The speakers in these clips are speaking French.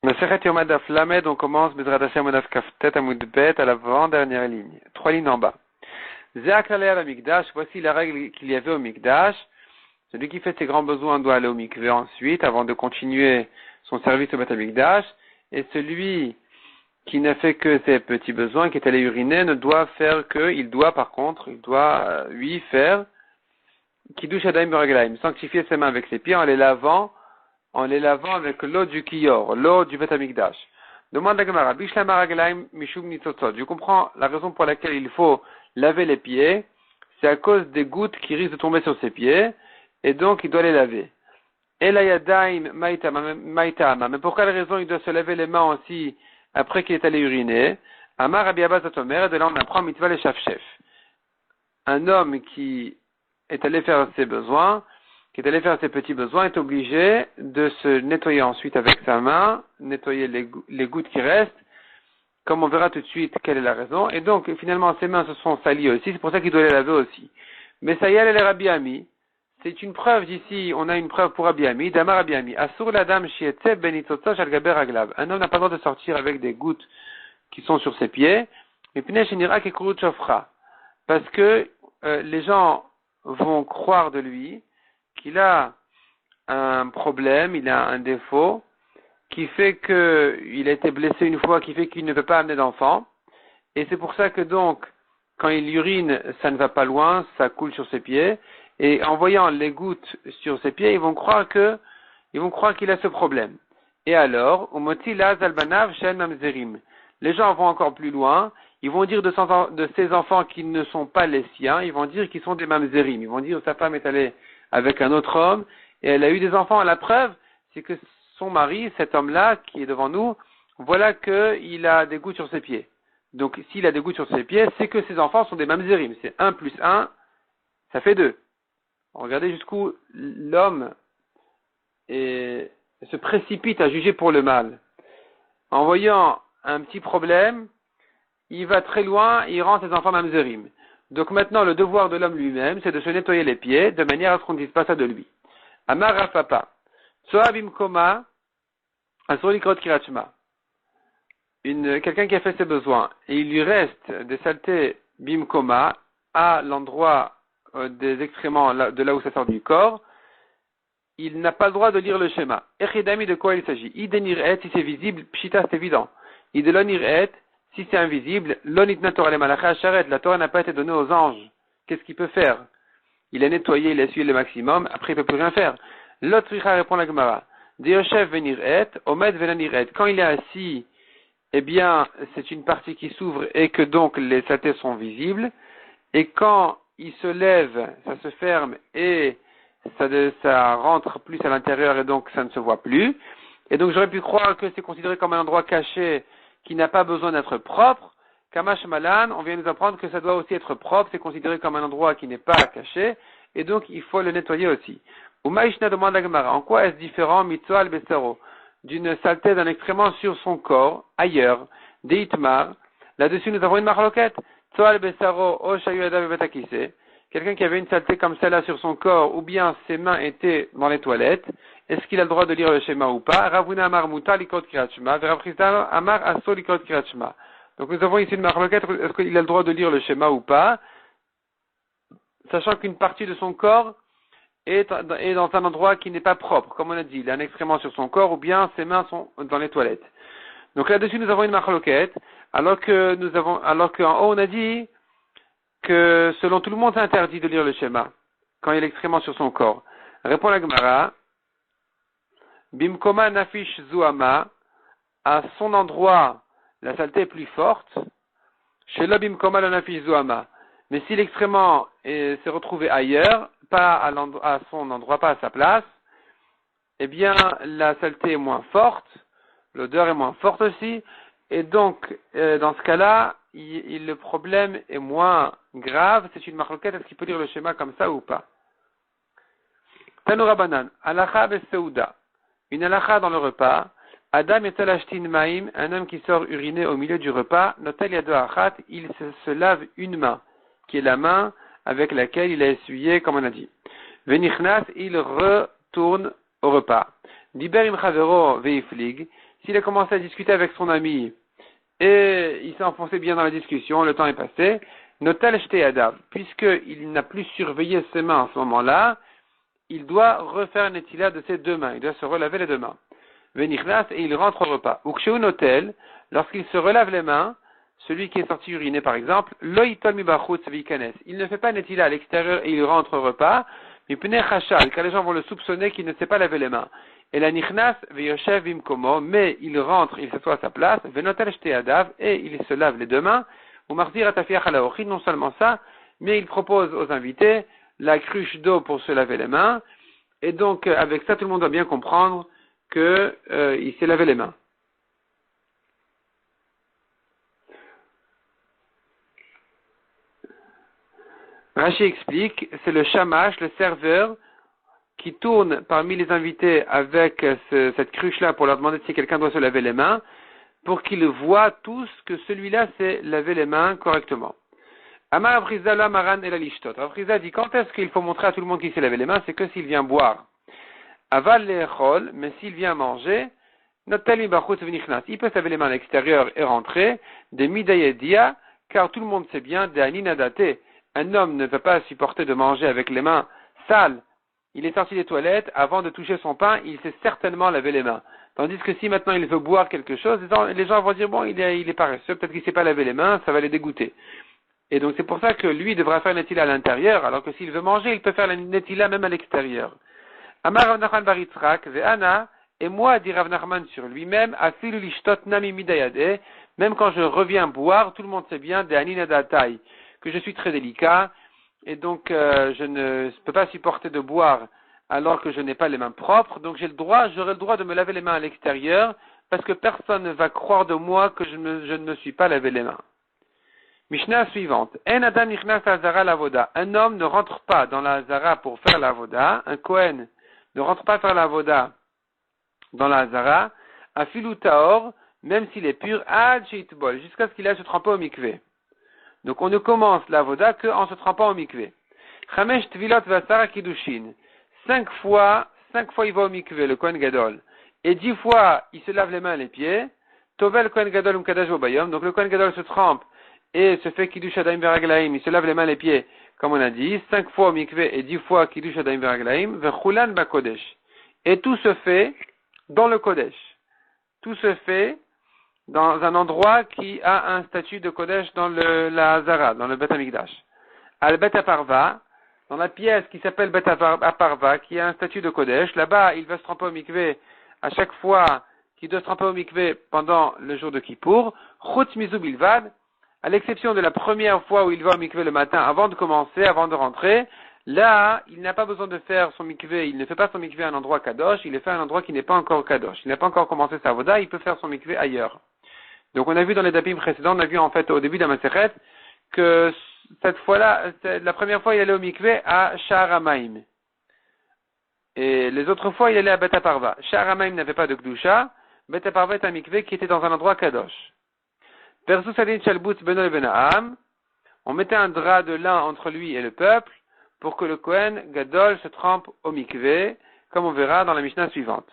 Masechet Yom Adaf Lamed, on commence Bezrat Hashem Adaf Kaftet Amud Bet à l'avant-dernière ligne. 3 lignes en bas. Zeak Laleh al Mikdash, voici la règle qu'il y avait au Mikdash. Celui qui fait ses grands besoins doit aller au mikveh ensuite, avant de continuer son service au Bet Mikdash. Et celui qui n'a fait que ses petits besoins, qui est allé uriner, ne doit faire que, il doit lui faire Kiddush Adayim Beraglaim, sanctifier ses mains avec ses pieds en les lavant avec l'eau du Kiyor, l'eau du Bet Amikdash. Demande la Gemara, Bishlam Araglaim Mishum Nitzotzot. Je comprends la raison pour laquelle il faut laver les pieds, c'est à cause des gouttes qui risquent de tomber sur ses pieds, et donc il doit les laver. Elayadaim Maitama. Mais pour quelle raison il doit se laver les mains aussi après qu'il est allé uriner? Amar Rabbi Abba Zatomer, et de là on apprend Mitzvah le Shafshef. Un homme qui est allé faire ses besoins, qui est allé faire ses petits besoins, est obligé de se nettoyer ensuite avec sa main, nettoyer les gouttes qui restent, comme on verra tout de suite quelle est la raison. Et donc, finalement, ses mains se sont salies aussi, c'est pour ça qu'il doit les laver aussi. Mais ça y est, les Rabbi Ami, c'est une preuve d'ici, on a une preuve pour Rabbi Ami, Damar Rabbi Ami, Asur la dame shietze benitzotzah shal gaber aglav. Un homme n'a pas le droit de sortir avec des gouttes qui sont sur ses pieds, mais pinesh enira kekurut shofra. Parce que les gens vont croire de lui qu'il a un problème, il a un défaut, qui fait qu'il a été blessé une fois, qui fait qu'il ne peut pas amener d'enfant. Et c'est pour ça que donc, quand il urine, ça ne va pas loin, ça coule sur ses pieds. Et en voyant les gouttes sur ses pieds, ils vont croire qu'il a ce problème. Et alors, umoti laz albanav shen mamzerim. Les gens vont encore plus loin. Ils vont dire de ces enfants qui ne sont pas les siens, ils vont dire qu'ils sont des mamzerim. Ils vont dire sa femme est allée avec un autre homme et elle a eu des enfants. La preuve, c'est que son mari, cet homme-là qui est devant nous, voilà qu'il a des gouttes sur ses pieds. Donc s'il a des gouttes sur ses pieds, c'est que ses enfants sont des mamzerim. C'est 1 plus 1, ça fait 2. Regardez jusqu'où l'homme se précipite à juger pour le mal. En voyant un petit problème, il va très loin et il rend ses enfants mamzerim. Donc maintenant, le devoir de l'homme lui-même, c'est de se nettoyer les pieds, de manière à ce qu'on ne dise pas ça de lui. Amar Rafapa, Tsoa bimkoma, asur likrot kirat shema. Quelqu'un qui a fait ses besoins, et il lui reste des saletés bimkoma, à l'endroit des excréments, de là où ça sort du corps, il n'a pas le droit de lire le schéma. Echidami, de quoi il s'agit? Idenir'et, si c'est visible, pshita, c'est évident. Idelonir'et, si c'est invisible, l'onitna Torah le malacha sharet, la Torah n'a pas été donnée aux anges. Qu'est-ce qu'il peut faire? Il est nettoyé, il a essuyé le maximum, après il ne peut plus rien faire. L'autre répond la Gemara. Deoshev venir'et, omed venanir'et. Quand il est assis, eh bien, c'est une partie qui s'ouvre et que donc les saletés sont visibles. Et quand il se lève, ça se ferme et ça rentre plus à l'intérieur et donc ça ne se voit plus. Et donc j'aurais pu croire que c'est considéré comme un endroit caché qui n'a pas besoin d'être propre. Kamash Malan, on vient nous apprendre que ça doit aussi être propre, c'est considéré comme un endroit qui n'est pas caché, et donc il faut le nettoyer aussi. Umaishna demande la Gemara, en quoi est-ce différent Mitzoa al-Besaro, d'une saleté d'un excrément sur son corps, ailleurs, Deitmar, là-dessus nous avons une marloquette, Tzoa al-Besaro, O Shayu Adav Betakise, quelqu'un qui avait une saleté comme celle-là sur son corps, ou bien ses mains étaient dans les toilettes, est-ce qu'il a le droit de lire le schéma ou pas? Ravuna Amar Muta Likot Kirat Shema, Verapristan Amar Asso Likot Kirat Shema. Donc nous avons ici une marloquette, est-ce qu'il a le droit de lire le schéma ou pas? Sachant qu'une partie de son corps est dans un endroit qui n'est pas propre, comme on a dit, il a un excrément sur son corps, ou bien ses mains sont dans les toilettes. Donc là-dessus nous avons une marloquette, alors qu'en haut on a dit que selon tout le monde c'est interdit de lire le schéma, quand il y a l'excrément sur son corps. Répond la Gemara, Bimkoma nafish zuama, à son endroit, la saleté est plus forte. Chez le bimkoma la nafish zuama. Mais si l'excrément s'est retrouvé ailleurs, pas à son endroit, pas à sa place, eh bien, la saleté est moins forte, l'odeur est moins forte aussi, et donc, dans ce cas-là, le problème est moins grave, c'est une marloquette, est-ce qu'il peut lire le schéma comme ça ou pas? Tanoura banan, alacha beseuda. Une halakha dans le repas, Adam etel ashtin maim, un homme qui sort uriner au milieu du repas, notel yado achat, il se lave une main, qui est la main avec laquelle il a essuyé, comme on a dit. Venichnas, il retourne au repas. Diber im chavero veiflig, s'il a commencé à discuter avec son ami, et il s'est enfoncé bien dans la discussion, le temps est passé, notel jeté adav, puisqu'il n'a plus surveillé ses mains à ce moment-là, il doit refaire netila de ses deux mains, il doit se relaver les deux mains. Venichnas, et il rentre au repas. Ou kshéu notel, lorsqu'il se relave les mains, celui qui est sorti uriner par exemple, loïtol mibachutz vikanes, il ne fait pas netila à l'extérieur et il rentre au repas, mais pnei chachal, car les gens vont le soupçonner qu'il ne sait pas laver les mains. Et la nichnas veyoshev vimkomo, mais il rentre, il s'assoit à sa place, venotel shte adav, et il se lave les deux mains, ou mardir atafiach alaochi, non seulement ça, mais il propose aux invités la cruche d'eau pour se laver les mains, et donc avec ça tout le monde doit bien comprendre que il s'est lavé les mains. Rashi explique, c'est le shamash, le serveur, qui tourne parmi les invités avec cette cruche-là pour leur demander si quelqu'un doit se laver les mains, pour qu'ils voient tous que celui-là s'est lavé les mains correctement. Amar Avriza la maran et la lishtot. Avriza dit, quand est-ce qu'il faut montrer à tout le monde qu'il s'est lavé les mains? C'est que s'il vient boire. Aval lechol, mais s'il vient manger, notel mibachutz v'nichnas. Il peut se laver les mains à l'extérieur et rentrer, des midayedia, car tout le monde sait bien, des aninadate. Un homme ne peut pas supporter de manger avec les mains sales. Il est sorti des toilettes, avant de toucher son pain, il s'est certainement lavé les mains. Tandis que si maintenant il veut boire quelque chose, les gens vont dire, bon, il est paresseux, peut-être qu'il ne s'est pas lavé les mains, ça va les dégoûter. Et donc c'est pour ça que lui devra faire netila à l'intérieur, alors que s'il veut manger, il peut faire la netila même à l'extérieur. Amar Rav Nachman bar Yitzchak, ve'ana, et moi, dit Rav Nachman sur lui-même, afilu lishtot nami midayade, même quand je reviens boire, tout le monde sait bien, de aninadatai, que je suis très délicat, et donc je ne peux pas supporter de boire alors que je n'ai pas les mains propres, donc j'aurai le droit de me laver les mains à l'extérieur, parce que personne ne va croire de moi que je ne me suis pas lavé les mains. Mishnah suivante. En adam nichnas hazara lavoda. Un homme ne rentre pas dans la hazara pour faire la voda. Un Kohen ne rentre pas faire la voda dans la hazara. Afilu taor, même s'il est pur, ad sheitbol, jusqu'à ce qu'il aille se tremper au mikvé. Donc on ne commence la voda qu'en se trempant au mikvé. Chamesh tvilot vasara kiddushin. 5 fois il va au mikvé, le Kohen Gadol. Et 10 fois, il se lave les mains et les pieds. Tovel Kohen Gadol umkadash bayom. Donc le Kohen Gadol se trempe et se fait kiddush adaim veraglaim. Il se lave les mains et les pieds, comme on a dit. 5 fois au mikvé et 10 fois kiddush adaim veraglaim. Vechulan bakodesh. Et tout se fait dans le Kodesh. Tout se fait dans un endroit qui a un statut de Kodesh dans la Hazara, dans le Bet Amikdash. Al Bet Aparva, dans la pièce qui s'appelle Bet Aparva, qui a un statut de Kodesh, là-bas, il va se tremper au mikvé à chaque fois qu'il doit se tremper au mikvé pendant le jour de Kippour, Chutz Mizu Bilvad, à l'exception de la première fois où il va au mikvé le matin avant de commencer, avant de rentrer, là, il n'a pas besoin de faire son mikvé, il ne fait pas son mikvé à un endroit kadosh, il le fait à un endroit qui n'est pas encore kadosh. Il n'a pas encore commencé sa voda, il peut faire son mikvé ailleurs. Donc on a vu dans les dapim précédents, on a vu en fait au début de la Masechet, que cette fois-là, la première fois il allait au mikvé à Sha'ar HaMaim. Et les autres fois il allait à Bet Aparva. Sha'ar HaMaim n'avait pas de Gdusha, Bet Aparva est un mikvé qui était dans un endroit kadosh. Versus Adin Shalbutz Beno et Benaham, on mettait un drap de lin entre lui et le peuple, pour que le Kohen Gadol se trempe au mikvé, comme on verra dans la Mishnah suivante.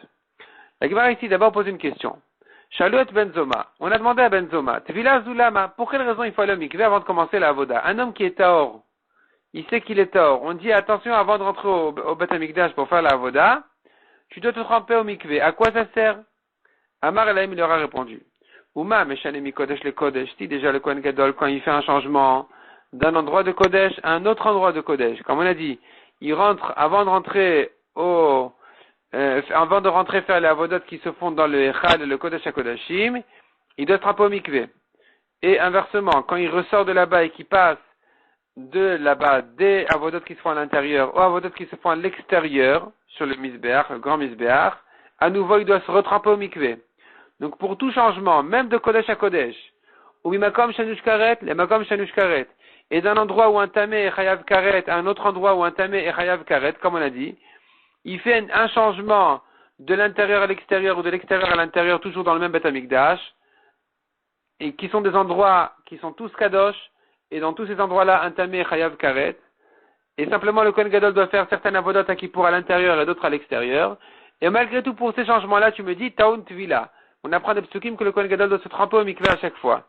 La Gemara ici d'abord pose une question. Shalut Benzoma. On a demandé à Benzoma, Tvila Zulama, pour quelle raison il faut aller au mikvé avant de commencer la avoda? Un homme qui est taor, il sait qu'il est taor. On dit attention avant de rentrer au Bet Amikdash pour faire la avoda, tu dois te tremper au mikvé. À quoi ça sert? Amar Elaim il leur a répondu. Uma Meshanemi Kodesh le Kodesh. Si déjà le Kohen Gadol, quand il fait un changement d'un endroit de Kodesh à un autre endroit de Kodesh, comme on a dit, il rentre avant de rentrer faire les avodot qui se font dans le Echad et le Kodesh HaKodashim, il doit se tremper au mikvé. Et inversement, quand il ressort de là-bas et qu'il passe de là-bas des avodot qui se font à l'intérieur aux avodot qui se font à l'extérieur, sur le Misbeach, le grand Misbeach, à nouveau il doit se retremper au mikvé. Donc pour tout changement, même de Kodesh à Kodesh, ou Mimakom Shanush Karet, les Makom Shanush Karet, et d'un endroit où un tamé est Chayav Karet à un autre endroit où un tamé est Chayav Karet, comme on a dit, il fait un changement de l'intérieur à l'extérieur ou de l'extérieur à l'intérieur, toujours dans le même Bet Amikdash, et qui sont des endroits qui sont tous Kadosh, et dans tous ces endroits-là, un tamé est Chayav Karet, et simplement le Kohen Gadol doit faire certaines avodot à Kippour à l'intérieur et d'autres à l'extérieur, et malgré tout pour ces changements-là, tu me dis Taun Tvila. on apprend des psukim que le Kohen Gadol doit se tremper au mikveh à chaque fois.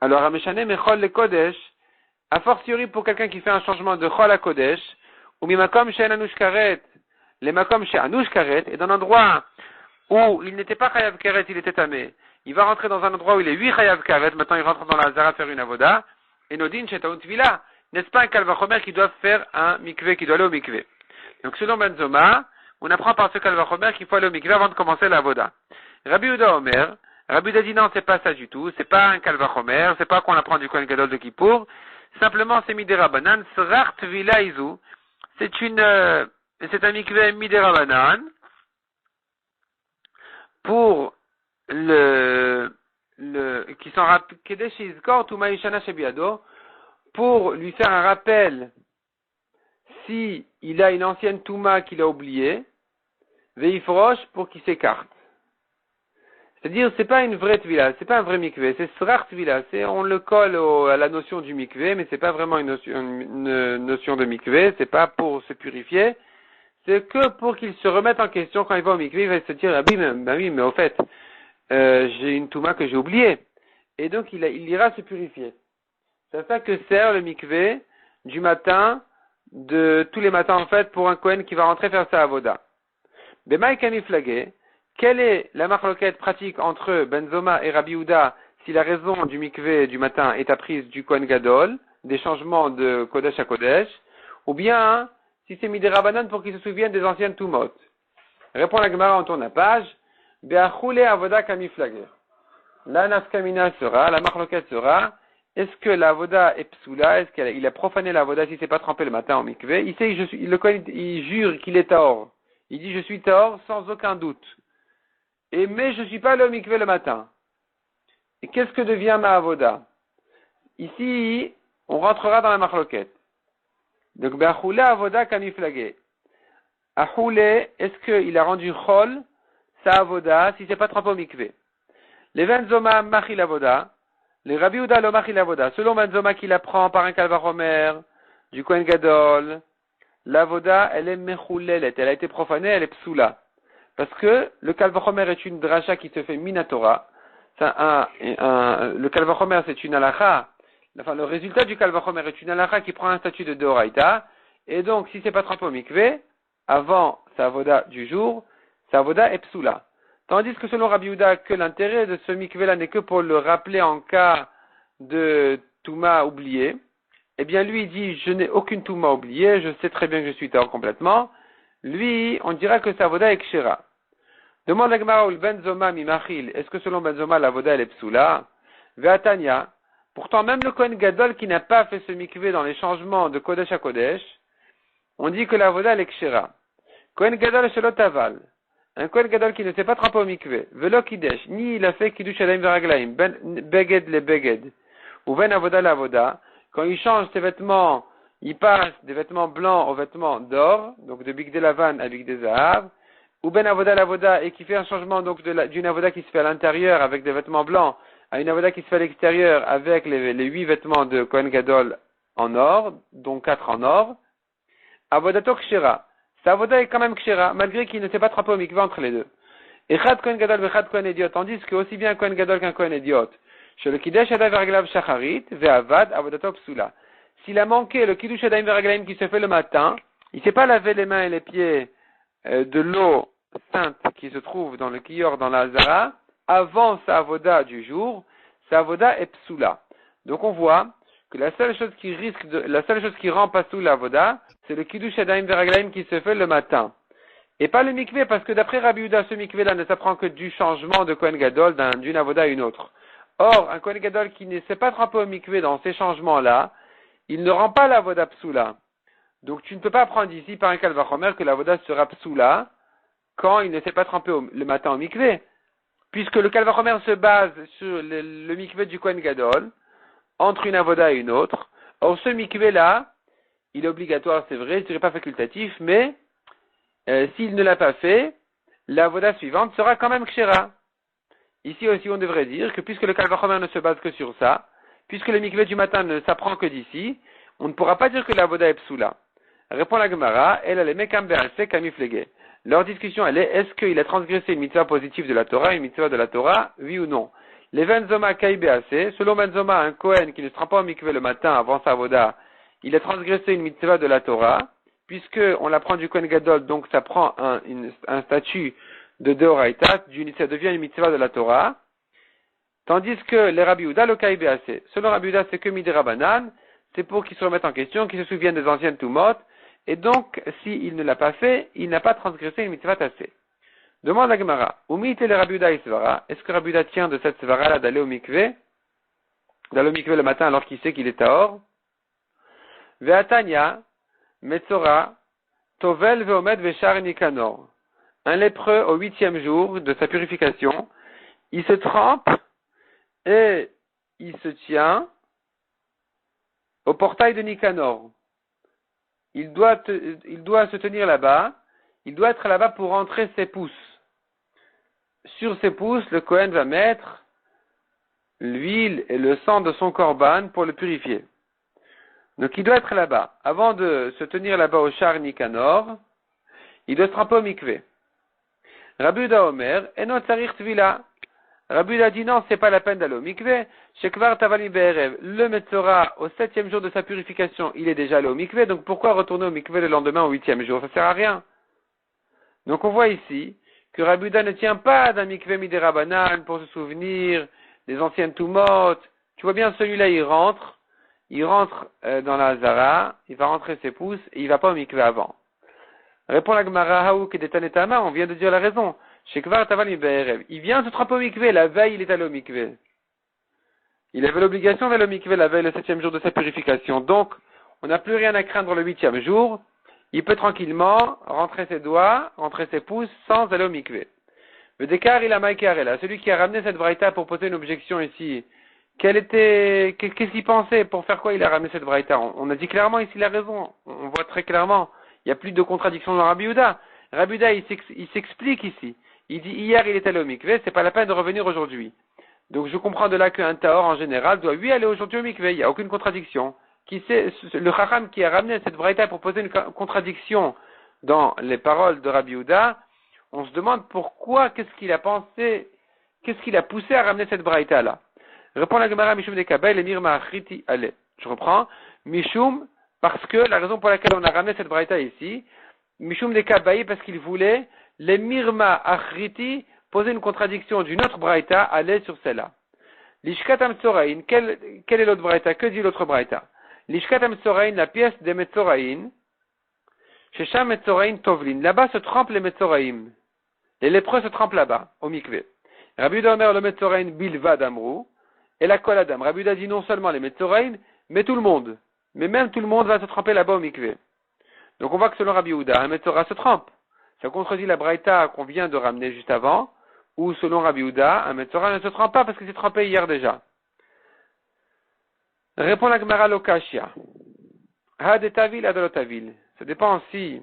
Alors, Ameshane Mechol le Kodesh, a fortiori pour quelqu'un qui fait un changement de Chol à Kodesh, ou Mimakom She'en Anush Karet, les Makom She'anush Karet, et dans un endroit où il n'était pas Chayav Karet, il était tamé. Il va rentrer dans un endroit où il est 8 Chayav Karet, maintenant il rentre dans la Hazara faire une avoda, et Nodin Shetaout Vila, n'est-ce pas un Kalvachomer qui doit faire un mikveh, qui doit aller au mikveh. Donc selon Benzoma, on apprend par ce Kalvachomer qu'il faut aller au mikveh avant de commencer la avoda. Rabbi Uda Omer, Rabbi Uda dit non, c'est pas ça du tout, c'est pas un Kalvachomer, c'est pas qu'on apprend du Kohen Gadol de Kippour, simplement c'est Midera Banan, Srart Vila Izu, c'est un mikveh Midera Banan, pour qui s'en rappelle, Kedesh Izkor Tuma Ishana Shebiado, pour lui faire un rappel si il a une ancienne Touma qu'il a oubliée, Veifrosh pour qu'il s'écarte. C'est-à-dire, c'est pas une vraie tvila, c'est pas un vrai mikveh, c'est srar tvila, on le colle à la notion du mikveh, mais c'est pas vraiment une notion de mikveh, c'est pas pour se purifier, c'est que pour qu'il se remette en question quand il va au mikveh, il va se dire, ah oui, mais au fait, j'ai une touma que j'ai oubliée. Et donc, il ira se purifier. C'est ça que sert le mikveh du matin, de tous les matins en fait, pour un Kohen qui va rentrer faire sa avoda. Bemaï kamiflagé, quelle est la marloquette pratique entre Benzoma et Rabbi Houda si la raison du mikveh du matin est apprise du Kohen Gadol, des changements de Kodesh à Kodesh, ou bien si c'est Midera Banan pour qu'ils se souviennent des anciennes Tumot. Répond la Gemara, on tourne la page. Be'achule avoda kamiflagé. La nafkamina sera, la marloquette sera, est-ce que la avoda est psoula, est-ce qu'il a profané la avoda si c'est pas trempé le matin au mikveh? Il sait, il jure qu'il est tahor. Il dit je suis tahor sans aucun doute. Mais je suis pas allé au mikveh le matin. Et qu'est-ce que devient ma avoda? Ici, on rentrera dans la marloquette. Donc, be'achule avoda kamiflagé. Achule, est-ce qu'il a rendu chol sa avoda si c'est pas trempé au mikveh? Les Benzoma machil avoda, les Rabbi Houda lo machil avoda. Selon Benzoma qui l'apprend par un kalvachomer du Kohen Gadol, l'avoda elle est mechoulelet, elle a été profanée, elle est psoula. Parce que le kalvachomer est une dracha qui se fait minatora. Le kalvachomer c'est une halakha. Enfin, le résultat du kalvachomer est une halakha qui prend un statut de deoraita. Et donc, si c'est pas trempé au mikveh, avant sa avoda du jour, sa avoda est psoula. Tandis que selon Rabbi Houda, que l'intérêt de ce mikveh-là n'est que pour le rappeler en cas de Touma oublié, eh bien lui il dit, je n'ai aucune Touma oubliée, je sais très bien que je suis tahor complètement. Lui, on dira que sa voda est kshera. Demande la Gemara ul Benzoma mimachil, est-ce que selon Benzoma la voda elle est psoula? Ve'atanya, pourtant même le Kohen Gadol qui n'a pas fait ce mikveh dans les changements de Kodesh à Kodesh, on dit que la voda elle est kshera. Kohen Gadol shelot aval. Un Kohen Gadol qui ne s'est pas trempé au mikveh, velo kidesh, ni il a fait kiddush alayim veraglaim, ben beged le beged, ou ben avoda la avoda, quand il change ses vêtements, il passe des vêtements blancs aux vêtements d'or, donc de bigde lavan à bigde zahav, ou ben avoda la avoda, et qui fait un changement donc d'une avoda qui se fait à l'intérieur avec des vêtements blancs, à une avoda qui se fait à l'extérieur avec les 8 vêtements de Kohen Gadol en or, dont 4 en or, avodato kshera. Sa avoda est quand même kshera, malgré qu'il ne s'est pas trempé au mikveh entre les deux. Et chad Kohen Gadol vechad Kohen Idiot, tandis que aussi bien Kohen Gadol qu'un Kohen Idiot, chez le Kiddush Yadayim Veraglaim Shacharit, ve'avad avodato psula. S'il a manqué le Kiddush Yadayim Veraglaim qui se fait le matin, il ne s'est pas lavé les mains et les pieds de l'eau sainte qui se trouve dans le kiyor, dans la Hazara, avant sa avoda du jour, sa avoda est psula. Donc on voit que la seule chose qui rend pas sous la avoda, c'est le Kiddush Yadayim Veraglaim qui se fait le matin. Et pas le mikveh, parce que d'après Rabbi Houda, ce mikveh-là ne s'apprend que du changement de Kohen Gadol d'une avoda à une autre. Or, un Kohen Gadol qui ne s'est pas trempé au mikveh dans ces changements-là, il ne rend pas la avoda psoula. Donc tu ne peux pas apprendre ici par un kalvachomer que la avoda sera psoula quand il ne s'est pas trempé le matin au mikveh. Puisque le kalvachomer se base sur le mikveh du Kohen Gadol, entre une avoda et une autre. Or, ce mikveh-là, il est obligatoire, c'est vrai, je ne dirais pas facultatif, mais s'il ne l'a pas fait, la avoda suivante sera quand même kshera. Ici aussi, on devrait dire que puisque le kalvachomer ne se base que sur ça, puisque le mikveh du matin ne s'apprend que d'ici, on ne pourra pas dire que la avoda est psoula. Répond la Gemara, elle a les mekam be'aseh kamiflege. Leur discussion, elle est, est-ce qu'il a transgressé une mitzvah positive de la Torah, une mitzvah de la Torah, oui ou non? Les Benzoma kai be'aseh, selon Benzoma, un Kohen qui ne se rend pas au mikveh le matin avant sa avoda, il a transgressé une mitzvah de la Torah, puisque on l'apprend du Kohen Gadol, donc ça prend un statut de Deoraita, ça devient une mitzvah de la Torah, tandis que les Rabbi Yehuda, le kai be'aseh. Selon Rabbi Yehuda, c'est que Midera Banan, c'est pour qu'ils se remettent en question, qu'ils se souviennent des anciennes Tumot, et donc, s'il ne l'a pas fait, il n'a pas transgressé une mitzvah tassée. Demande à Gemara, Umite le Rabbi Yehuda Isvara, est-ce que Rabbi Yehuda tient de cette svara-là d'aller au mikveh le matin alors qu'il sait qu'il est tahor? Ve'atanya, Metzora, Tovel ve'omed ve'shar Nikanor. Un lépreux au 8e jour de sa purification, il se trempe et il se tient au portail de Nikanor. Il doit se tenir là-bas, il doit être là-bas pour rentrer ses pouces. Sur ses pouces, le Kohen va mettre l'huile et le sang de son korban pour le purifier. Donc il doit être là-bas. Avant de se tenir là-bas au char Nikanor, il doit se tremper au mikveh. Rabbi Yehuda Omer, eno tzarich tvila. Rabbi Yehuda dit non, c'est pas la peine d'aller au mikveh. Shekvar tavali be'erev. Le Metzora, au 7e jour de sa purification, il est déjà allé au mikveh, donc pourquoi retourner au mikveh le lendemain au 8e jour? Ça sert à rien. Donc on voit ici que Rabbi Yehuda ne tient pas d'un mikveh midera banan pour se souvenir des anciennes tumot. Tu vois bien, celui-là, il rentre dans la Hazara, il va rentrer ses pouces et il va pas au mikveh avant. Répond la Gemara, Haou Kedetanetama, on vient de dire la raison. Shekvar Tavali Be'erev. Il vient se tremper au mikveh, la veille il est allé au mikveh. Il avait l'obligation d'aller au mikveh la veille, le 7e jour de sa purification. Donc, on n'a plus rien à craindre le 8e jour. Il peut tranquillement rentrer ses doigts, rentrer ses pouces, sans aller au mikveh. Le décar, il a maïkarela. Celui qui a ramené cette braïta pour poser une objection ici, qu'est-ce qu'il pensait? Pour faire quoi il a ramené cette braïta? On a dit clairement ici la raison. On voit très clairement. Il n'y a plus de contradiction dans Rabbi Yehuda. Rabbi Yehuda, il s'explique ici. Il dit, hier il est allé au mikveh, c'est pas la peine de revenir aujourd'hui. Donc je comprends de là qu'un tahor en général doit lui aller aujourd'hui au mikveh. Il n'y a aucune contradiction. Le chacham qui a ramené cette braïta pour poser une contradiction dans les paroles de Rabbi Yehuda, on se demande pourquoi, qu'est-ce qu'il a pensé, qu'est-ce qu'il a poussé à ramener cette braïta là. Répond la Gemara Mishum de Kabel et Mirma Achriti Ale. Je reprends. Mishum, parce que la raison pour laquelle on a ramené cette braïta ici, Mishum de Kabaï, parce qu'il voulait les Mirma Achriti poser une contradiction d'une autre braïta, aller sur celle-là. L'Ishkatam Tsoraïn, quelle est l'autre braïta? Que dit l'autre braïta? L'Ishkatam Tsoraïn, la pièce des Metzoraïn, Shesham Metzoraïn Tovlin. Là-bas se trempent les Metzoraïm. Les lépreux se trempent là-bas, au mikveh. Rabbi Yehuda Omer le Metzoraïn Bilvad Amrou, et la Kol Adam. Rabbi Yehuda dit non seulement les Metzoraïn, mais tout le monde. Mais même tout le monde va se tremper là-bas au mikveh. Donc on voit que selon Rabbi Yehuda, un Metzora se trempe. Ça contredit la braïta qu'on vient de ramener juste avant, ou selon Rabbi Yehuda, un Metzora ne se trempe pas parce qu'il s'est trempé hier déjà. Répond la Gemara Lokashia. Hadetavil, Adolotavil. Ça dépend si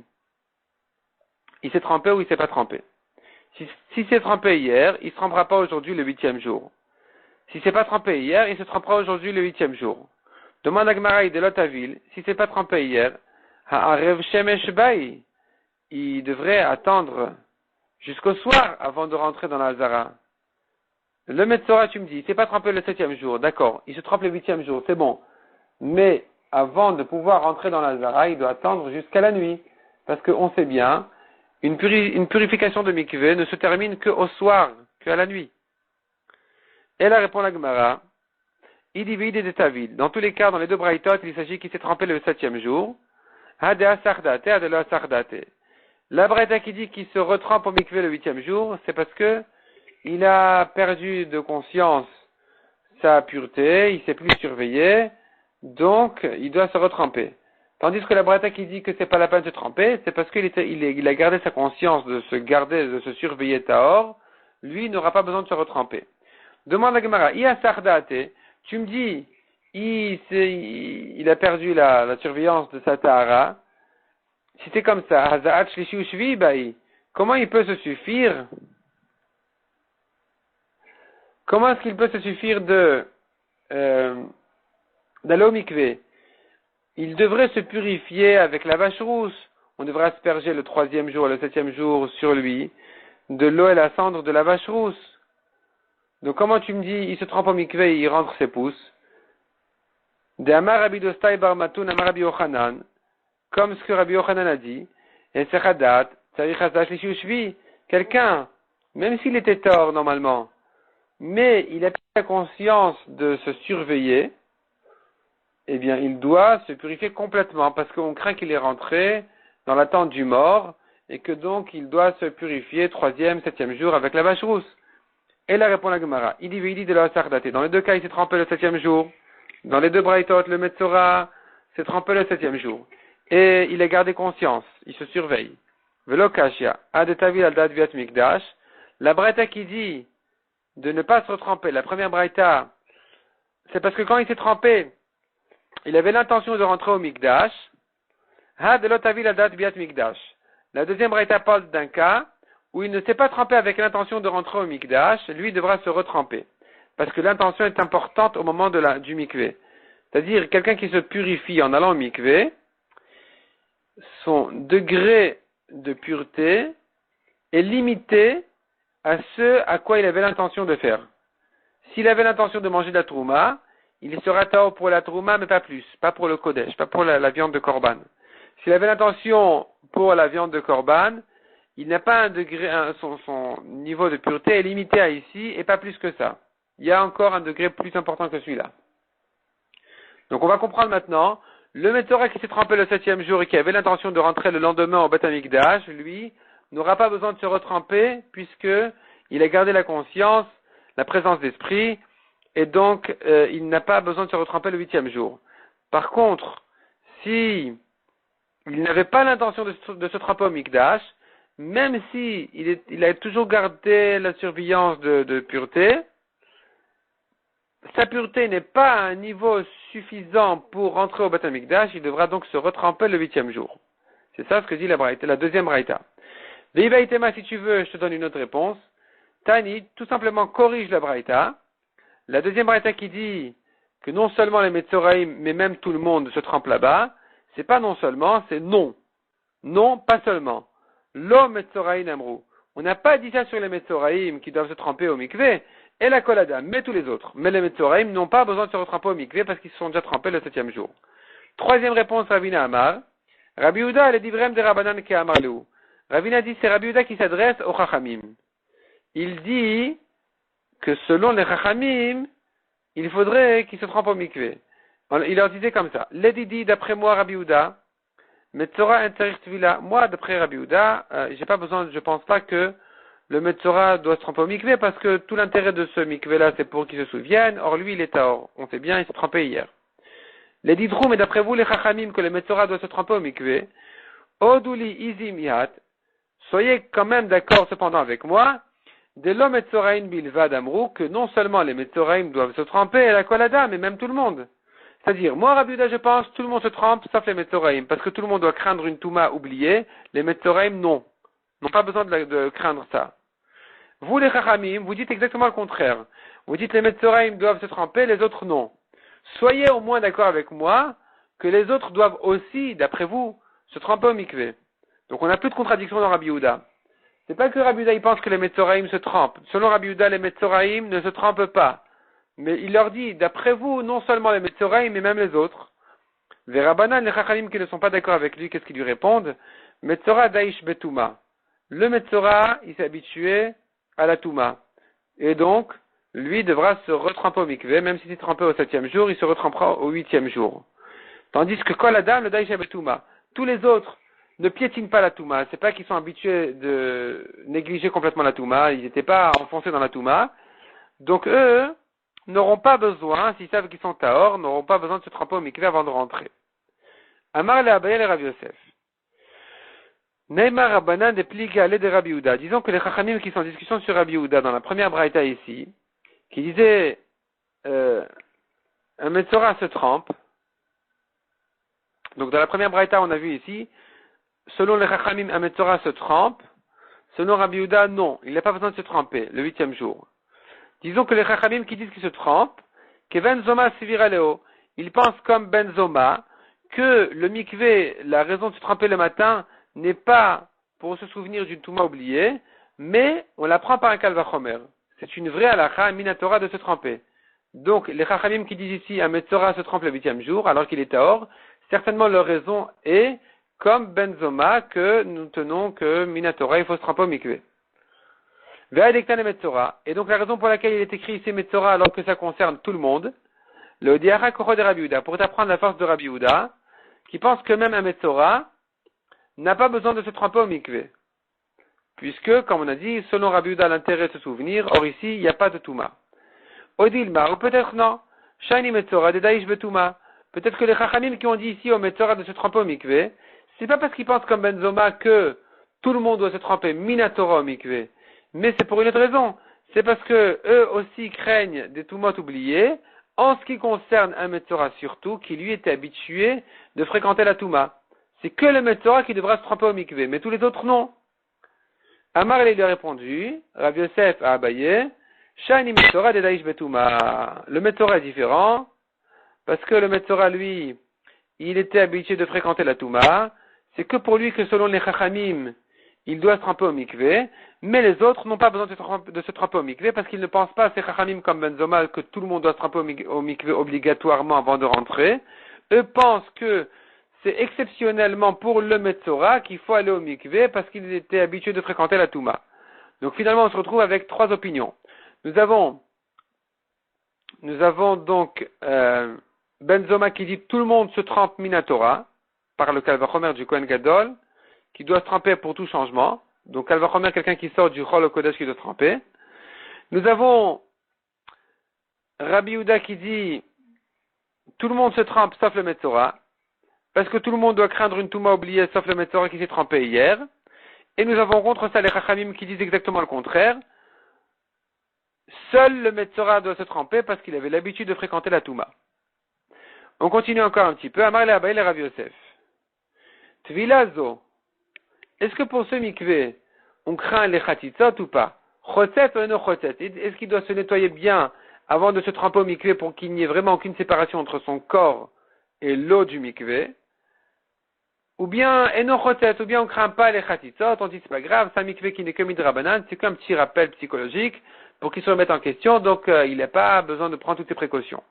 il s'est trempé ou il s'est pas trempé. Si s'est trempé hier, il ne se trempera pas aujourd'hui le 8e jour. Si s'est pas trempé hier, il se trempera aujourd'hui le 8e jour. Demande à Gemara Idelotavil, si s'est pas trempé hier, Ha'arev Shemesh Bai, il devrait attendre jusqu'au soir avant de rentrer dans la Hazara. Le Metzora, tu me dis, il s'est pas trempé le 7e jour, d'accord, il se trempe le 8e jour, c'est bon. Mais avant de pouvoir rentrer dans la Hazara, il doit attendre jusqu'à la nuit. Parce qu'on sait bien, une purification de mikveh ne se termine qu'au soir, qu'à la nuit. Et là répond la Gemara, Idivide de Tavid. Dans tous les cas, dans les deux braïtot, il s'agit qu'il s'est trempé le 7e jour. Hadea Sardate, Adela Sardate. La braïta qui dit qu'il se retrempe au mikveh le 8e jour, c'est parce que il a perdu de conscience sa pureté, il s'est plus surveillé, donc il doit se retremper. Tandis que la braïta qui dit que c'est pas la peine de se tremper, c'est parce qu'il a gardé sa conscience de se surveiller tahor, lui il n'aura pas besoin de se retremper. Demande à Gemara, Ia Sardate, tu me dis, il a perdu la surveillance de sa tahara. Si c'est comme ça, Haza'at Shlishi Ushvi, comment il peut se suffire? Comment est-ce qu'il peut se suffire d'aller au mikveh? il devrait se purifier avec la vache rousse. On devrait asperger le 3e jour et le 7e jour sur lui de l'eau et la cendre de la vache rousse. Donc comment tu me dis, il se trempe au mikvé et il rentre ses pouces? De Amar Rabbi Dostai Bar Matoun Amar Rabbi Yochanan, comme ce que Rabbi Yochanan a dit, et Sechadat, Tzarich Hazash Lishi Ushvi, quelqu'un, même s'il était tort normalement, mais il a la conscience de se surveiller, eh bien il doit se purifier complètement, parce qu'on craint qu'il est rentré dans l'attente du mort, et que donc il doit se purifier 3e, 7e jour avec la vache rousse. Et là répond la Gemara, il dit de la Sardate. Dans les deux cas, il s'est trempé le 7e jour. Dans les deux braïtot, le Metzora s'est trempé le 7e jour. Et il a gardé conscience, il se surveille. Velo Kashia, Adetavi al Dad Viat Mikdash. La braïta qui dit de ne pas se retremper, la première braïta, c'est parce que quand il s'est trempé, il avait l'intention de rentrer au Mikdash. Hadelotavi al Dad Viat Mikdash. La deuxième braïta parle d'un cas où il ne s'est pas trempé avec l'intention de rentrer au Mikdash, lui devra se retremper. Parce que l'intention est importante au moment du mikvé. C'est-à-dire, quelqu'un qui se purifie en allant au mikvé, son degré de pureté est limité à ce à quoi il avait l'intention de faire. S'il avait l'intention de manger de la trouma, il sera tao pour la trouma, mais pas plus, pas pour le kodesh, pas pour la viande de korban. S'il avait l'intention pour la viande de korban, il n'a pas un degré, son niveau de pureté est limité à ici et pas plus que ça. Il y a encore un degré plus important que celui-là. Donc on va comprendre maintenant, le Metzora qui s'est trempé le 7e jour et qui avait l'intention de rentrer le lendemain au Beth Amikdash, lui, n'aura pas besoin de se retremper puisque il a gardé la conscience, la présence d'esprit, et donc il n'a pas besoin de se retremper le 8e jour. Par contre, si il n'avait pas l'intention de se tremper au Mikdash, même si il a toujours gardé la surveillance de pureté, sa pureté n'est pas à un niveau suffisant pour rentrer au Beth Amikdash, il devra donc se retremper le 8e jour. C'est ça ce que dit la deuxième braïta. Veivaitema, si tu veux, je te donne une autre réponse. Tani, tout simplement corrige la braïta. La deuxième braïta qui dit que non seulement les Metzoraïm, mais même tout le monde se trempe là-bas, c'est pas non seulement, c'est non. Non, pas seulement. Lo Metzoraïm Amrou. On n'a pas dit ça sur les Metzoraïm qui doivent se tremper au mikvé, et la kolada, mais tous les autres. Mais les Metzoraïm n'ont pas besoin de se retremper au mikvé parce qu'ils se sont déjà trempés le 7e jour. Troisième réponse, Ravina Amar. Rabbi Yehuda, elle est divrem de Rabbanan ke Amar Leu. Ravina dit, c'est Rabbi Yehuda qui s'adresse aux Chachamim. Il dit que selon les Chachamim, il faudrait qu'ils se trempent au mikvé. Il leur disait comme ça. L'Edidi, d'après moi, Rabbi Yehuda, Metzora Entzarich Tvila. Moi, d'après Rabbi Yehuda, j'ai pas besoin, je pense pas que le Metzora doit se tremper au mikvé parce que tout l'intérêt de ce mikvé-là, c'est pour qu'il se souvienne. Or, lui, il est tahor. On sait bien, il s'est trempé hier. Les Didrou, mais d'après vous, les Chachamim, que le Metzora doit se tremper au mikvé, Oduli Izim Yat, soyez quand même d'accord cependant avec moi, de l'homme Metzoraim Bilvad Amrou, que non seulement les Metzoraim doivent se tremper à la kolada, mais même tout le monde. C'est-à-dire, moi, Rabbi Yehuda, je pense, tout le monde se trempe, sauf les Metzoraim, parce que tout le monde doit craindre une Touma oubliée, les Metzoraim, non. N'ont pas besoin de craindre ça. Vous, les Chachamim, vous dites exactement le contraire. Vous dites les Metzoraim doivent se tremper, les autres non. Soyez au moins d'accord avec moi que les autres doivent aussi, d'après vous, se tremper au mikvé. Donc on n'a plus de contradiction dans Rabbi Yehuda. C'est pas que Rabbi Yehuda il pense que les Metzoraim se trempent. Selon Rabbi Yehuda, les Metzoraim ne se trempent pas. Mais il leur dit, d'après vous, non seulement les Metzoraim, mais même les autres. Les Rabbanan, les Chachamim qui ne sont pas d'accord avec lui, qu'est-ce qu'ils lui répondent? Metzora Da'ish Betouma. Le Metzora, il s'est habitué à la Touma. Et donc, lui devra se retremper au mikvé, même s'il s'est trempé au 7e jour, il se retrempera au 8e jour. Tandis que Kol Adam, le Da'ish Betouma, tous les autres ne piétinent pas la Touma. C'est pas qu'ils sont habitués de négliger complètement la Touma, ils n'étaient pas enfoncés dans la Touma. Donc eux n'auront pas besoin, s'ils savent qu'ils sont tahor, n'auront pas besoin de se tremper au mikvé avant de rentrer. Amar le Abaye le Rav Yosef. Neymar Rabbanan de Pligale de Rabbi Yehuda. Disons que les Chachamim qui sont en discussion sur Rabbi Yehuda dans la première braïta ici, qui disait un Metzora se trempe. Donc dans la première braïta on a vu ici, selon les Chachamim un Metzora se trempe, selon Rabbi Yehuda non, il n'a pas besoin de se tremper le 8e jour. Disons que les Chachamim qui disent qu'il se trempe, que Ben Zoma Siviraleo, ils pensent comme Ben Zoma, que le mikvé, la raison de se tremper le matin, n'est pas pour se souvenir d'une touma oubliée, mais on l'apprend par un kalvachomer. C'est une vraie halakha, minatora de se tremper. Donc, les chachamim qui disent ici, un metzora se trempe le 8e jour, alors qu'il est tahor, certainement leur raison est, comme Benzoma, que nous tenons que minatora, il faut se tremper au mikvé. Et donc la raison pour laquelle il est écrit ici metzora alors que ça concerne tout le monde, le diara koro de Rabbi Yehuda, pour t'apprendre la force de Rabbi Yehuda, qui pense que même un metzora n'a pas besoin de se tremper au mikvé. Puisque, comme on a dit, selon Rabbi Yehuda, l'intérêt de se souvenir, or ici, il n'y a pas de touma. Odilma, ou peut-être non. Shani metzora de daïsh betuma. Peut-être que les chachamim qui ont dit ici au metzora de se tremper au mikvé, c'est pas parce qu'ils pensent comme Benzoma que tout le monde doit se tremper minatora au mikvé. Mais c'est pour une autre raison. C'est parce que eux aussi craignent des toumotes oubliées, en ce qui concerne un metzora surtout, qui lui était habitué de fréquenter la touma. C'est que le metzora qui devra se tremper au mikvé, mais tous les autres non. Amar lui a répondu, Rav Yosef a Abaye, Shani metzora de daïsh betuma. Le metzora est différent, parce que le metzora, lui, il était habitué de fréquenter la touma. C'est que pour lui que selon les chachamim, il doit se tremper au mikvé, mais les autres n'ont pas besoin de se tremper au mikvé parce qu'ils ne pensent pas à ces chachamim comme Benzoma que tout le monde doit se tremper au mikvé obligatoirement avant de rentrer. Eux pensent que c'est exceptionnellement pour le metzora qu'il faut aller au mikvé parce qu'il était habitué de fréquenter la touma. Donc finalement on se retrouve avec trois opinions. Nous avons donc Benzoma qui dit tout le monde se trempe minatora par le kalvachomer du Kohen Gadol, qui doit se tremper pour tout changement. Donc, kalvachomer, quelqu'un qui sort du Chol au Kodesh qui doit se tremper. Nous avons Rabbi Yehuda qui dit tout le monde se trempe sauf le metzora, parce que tout le monde doit craindre une touma oubliée sauf le metzora qui s'est trempé hier. Et nous avons contre ça les chachamim qui disent exactement le contraire. Seul le metzora doit se tremper parce qu'il avait l'habitude de fréquenter la touma. On continue encore un petit peu. Amar le Abaye le Rav Yosef. Tvilazo. Est-ce que pour ce mikvé, on craint les chatitzot ou pas? Chotet ou non chotet? Est-ce qu'il doit se nettoyer bien avant de se tremper au mikvé pour qu'il n'y ait vraiment aucune séparation entre son corps et l'eau du mikvé? Ou bien, et non chotet, ou bien on craint pas les chatitzot, on dit c'est pas grave, c'est un mikvé qui n'est que midrabanan, c'est qu'un petit rappel psychologique pour qu'il se remette en question, donc il n'a pas besoin de prendre toutes ces précautions.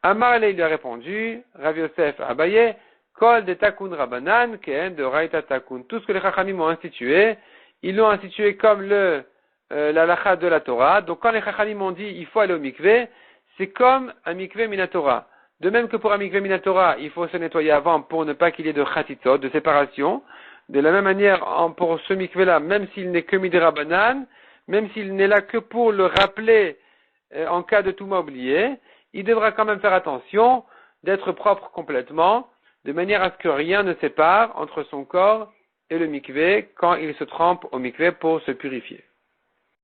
Amar il lui a répondu, Rav Yosef Abaye, Kol de takun rabanan, ken de raita takun. Tout ce que les chachamim ont institué, ils l'ont institué comme la lacha de la Torah. Donc quand les chachamim ont dit il faut aller au mikvé, c'est comme un mikvé minatora. De même que pour un mikvé minatora, il faut se nettoyer avant pour ne pas qu'il y ait de chatitzot, de séparation. De la même manière, pour ce mikvé-là, même s'il n'est que midrabanan, même s'il n'est là que pour le rappeler en cas de touma oublié, il devra quand même faire attention d'être propre complètement, de manière à ce que rien ne sépare entre son corps et le mikvé quand il se trempe au mikvé pour se purifier.